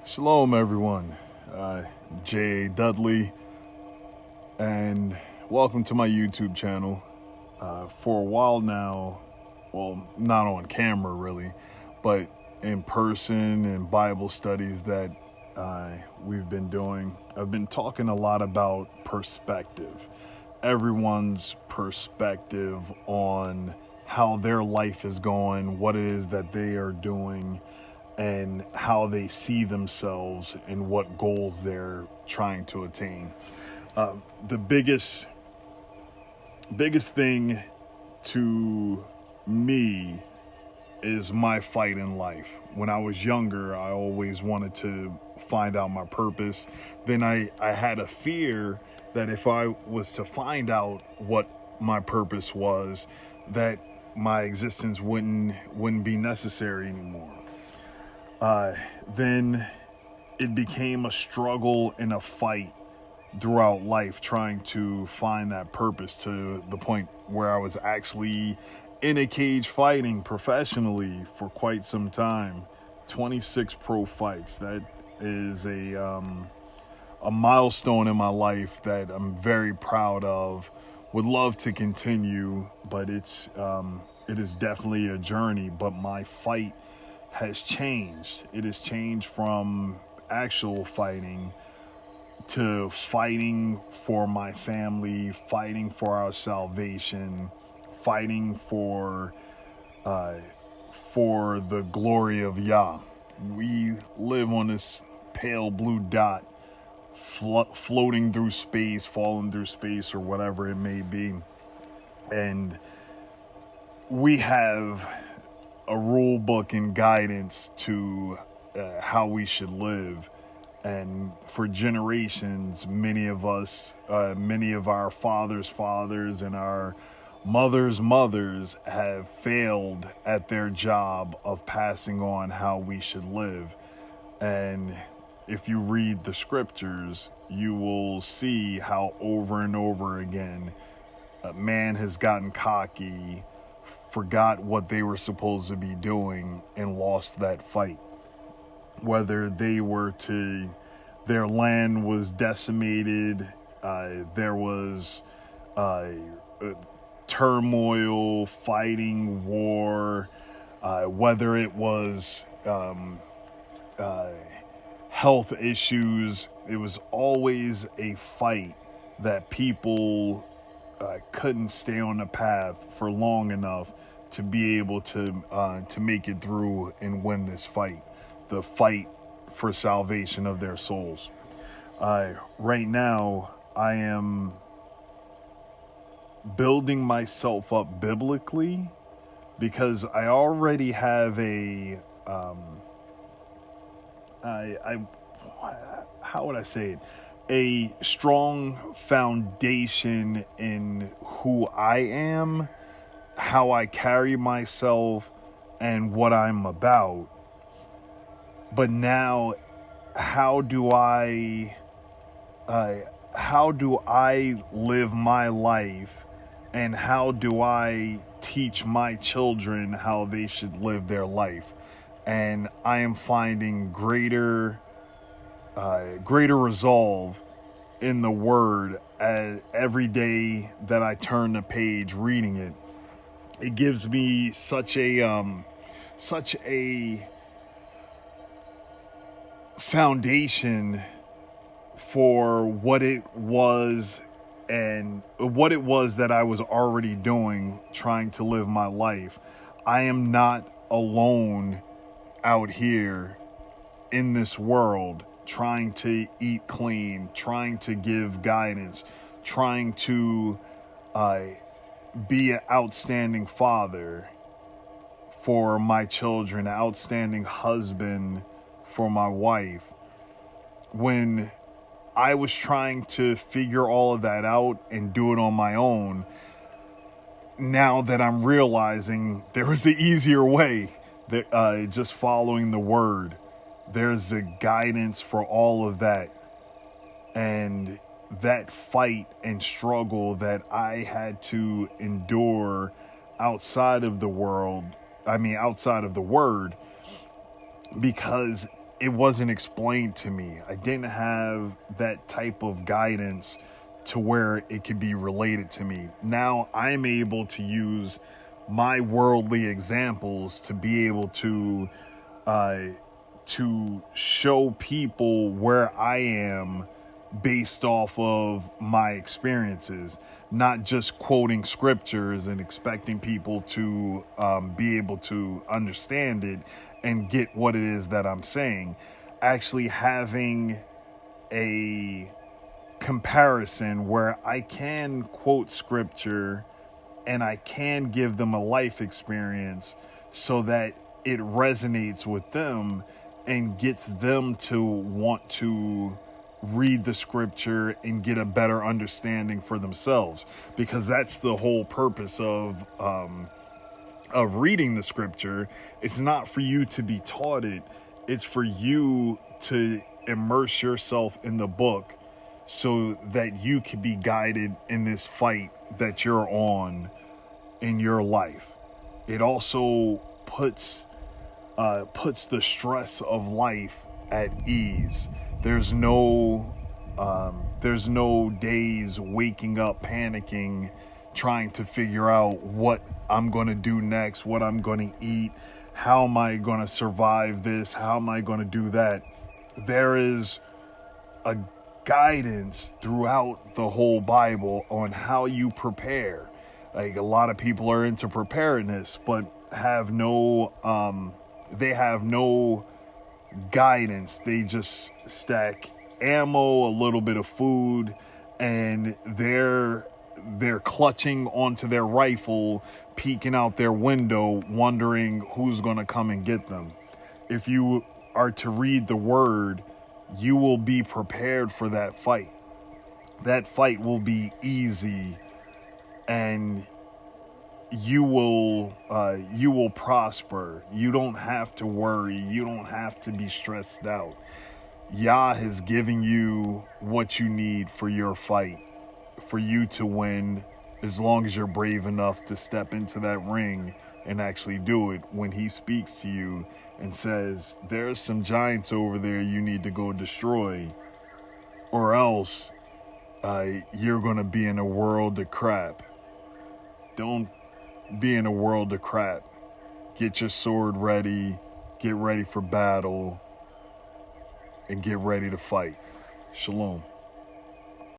Shalom, everyone. Dudley, and welcome to my YouTube channel. For a while now, well, not on camera really, but in person and Bible studies that we've been doing, I've been talking a lot about perspective. Everyone's perspective on how their life is going, what it is that they are doing, and how they see themselves and what goals they're trying to attain. The biggest thing to me is my fight in life. When I was younger, I always wanted to find out my purpose. Then I had a fear that if I was to find out what my purpose was, that my existence wouldn't be necessary anymore. Then it became a struggle and a fight throughout life trying to find that purpose, to the point where I was actually in a cage fighting professionally for quite some time. 26 pro fights. That is a milestone in my life that I'm very proud of. Would love to continue, but it is definitely a journey. But my fight has changed. It has changed from actual fighting to fighting for my family, fighting for our salvation, fighting for the glory of Yah. We live on this pale blue dot, floating through space, falling through space, or whatever it may be, and we have a rule book and guidance to how we should live. And for generations, many of us, many of our fathers' and our mothers' have failed at their job of passing on how we should live. And if you read the scriptures, you will see how over and over again, man has gotten cocky, forgot what they were supposed to be doing, and lost that fight. Whether their land was decimated, there was turmoil, fighting, war, whether it was health issues, it was always a fight that people couldn't stay on the path for long enough to be able to make it through and win this fight, the fight for salvation of their souls. Right now, I am building myself up biblically because I already have how would I say it? A strong foundation in who I am, how I carry myself, and what I'm about. But now, how do I live my life, and how do I teach my children how they should live their life? And I am finding greater resolve in the word every day that I turn the page reading it. It gives me such a foundation for what it was that I was already doing, trying to live my life. I am not alone out here in this world trying to eat clean, trying to give guidance, trying to be an outstanding father for my children, an outstanding husband for my wife. When I was trying to figure all of that out and do it on my own, now that I'm realizing there is an easier way, that just following the word, there's a guidance for all of that. And that fight and struggle that I had to endure outside of the word, because it wasn't explained to me. I didn't have that type of guidance to where it could be related to me. Now I'm able to use my worldly examples to be able to show people where I am based off of my experiences, not just quoting scriptures and expecting people to be able to understand it and get what it is that I'm saying. Actually having a comparison where I can quote scripture and I can give them a life experience so that it resonates with them and gets them to want to read the scripture and get a better understanding for themselves, because that's the whole purpose of reading the scripture. It's not for you to be taught it, it's for you to immerse yourself in the book so that you can be guided in this fight that you're on in your life. It also puts the stress of life at ease. There's no days waking up panicking, trying to figure out what I'm going to do next, what I'm going to eat, how am I going to survive this, how am I going to do that. There is a guidance throughout the whole Bible on how you prepare. Like, a lot of people are into preparedness, but have no guidance. They just stack ammo, a little bit of food, and they're clutching onto their rifle, peeking out their window, wondering who's going to come and get them. If you are to read the word, you will be prepared for that fight. That fight will be easy, and you will prosper. You don't have to worry. You don't have to be stressed out. Yah is giving you what you need for your fight, for you to win, as long as you're brave enough to step into that ring and actually do it. When he speaks to you and says, there's some giants over there you need to go destroy, or else you're going to be in a world of crap. Don't be in a world of crap. Get your sword ready, get ready for battle, and get ready to fight. Shalom.